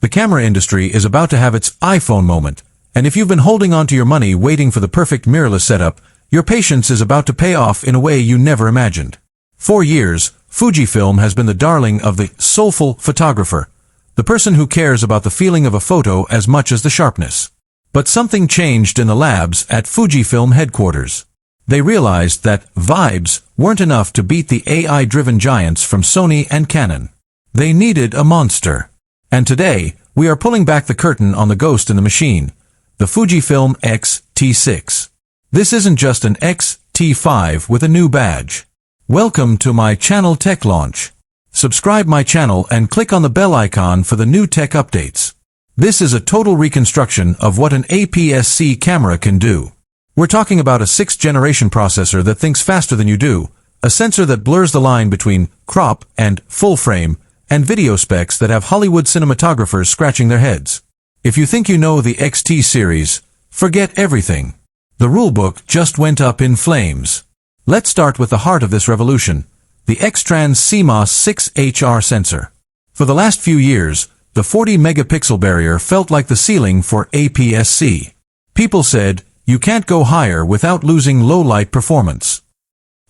The camera industry is about to have its iPhone moment, and if you've been holding on to your money waiting for the perfect mirrorless setup, your patience is about to pay off in a way you never imagined. For years, Fujifilm has been the darling of the soulful photographer, the person who cares about the feeling of a photo as much as the sharpness. But something changed in the labs at Fujifilm headquarters. They realized that vibes weren't enough to beat the AI-driven giants from Sony and Canon. They needed a monster. And today, we are pulling back the curtain on the ghost in the machine, the Fujifilm X-T6. This isn't just an X-T5 with a new badge. Welcome to my channel Tech Launch. Subscribe my channel and click on the bell icon for the new tech updates. This is a total reconstruction of what an APS-C camera can do. We're talking about a 6th-generation processor that thinks faster than you do, a sensor that blurs the line between crop and full frame, and video specs that have Hollywood cinematographers scratching their heads. If you think you know the XT series, forget everything. The rulebook just went up in flames. Let's start with the heart of this revolution, the X-Trans CMOS 6HR sensor. For the last few years, the 40-megapixel barrier felt like the ceiling for APS-C. People said, you can't go higher without losing low-light performance.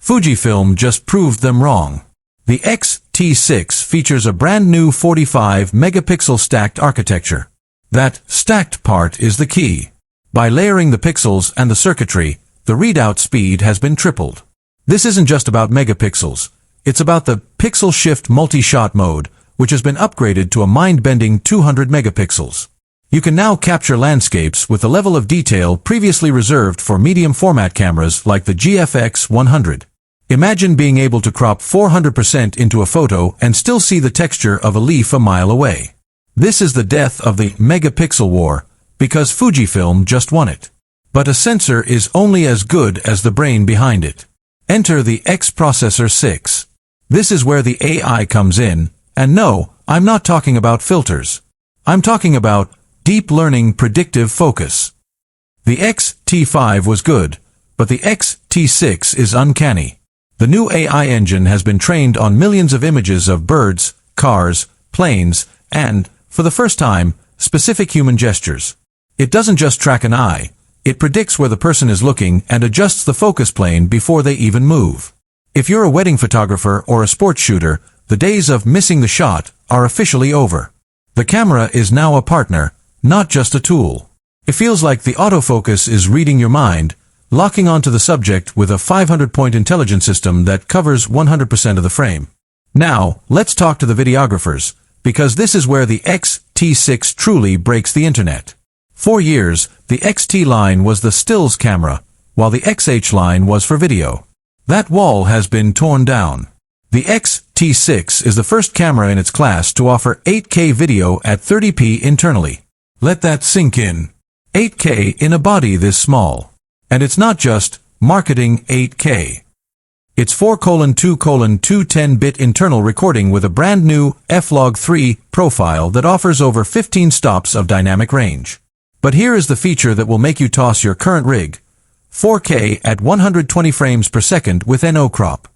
Fujifilm just proved them wrong. The X-T6 features a brand new 45-megapixel stacked architecture. That stacked part is the key. By layering the pixels and the circuitry, the readout speed has been tripled. This isn't just about megapixels. It's about the pixel shift multi-shot mode, which has been upgraded to a mind-bending 200 megapixels. You can now capture landscapes with the level of detail previously reserved for medium format cameras like the GFX 100. Imagine being able to crop 400% into a photo and still see the texture of a leaf a mile away. This is the death of the megapixel war, because Fujifilm just won it. But a sensor is only as good as the brain behind it. Enter the X Processor 6. This is where the AI comes in, and no, I'm not talking about filters. I'm talking about deep learning predictive focus. The X-T5 was good, but the X-T6 is uncanny. The new AI engine has been trained on millions of images of birds, cars, planes, and, for the first time, specific human gestures. It doesn't just track an eye. It predicts where the person is looking and adjusts the focus plane before they even move. If you're a wedding photographer or a sports shooter, the days of missing the shot are officially over. The camera is now a partner, not just a tool. It feels like the autofocus is reading your mind, locking onto the subject with a 500-point intelligence system that covers 100% of the frame. Now, let's talk to the videographers, because this is where the X-T6 truly breaks the internet. For years, the XT line was the stills camera, while the XH line was for video. That wall has been torn down. The X-T6 is the first camera in its class to offer 8K video at 30p internally. Let that sink in. 8K in a body this small. And it's not just marketing 8K. It's 4:2:210-bit internal recording with a brand new F-Log3 profile that offers over 15 stops of dynamic range. But here is the feature that will make you toss your current rig. 4K at 120 frames per second with NO crop.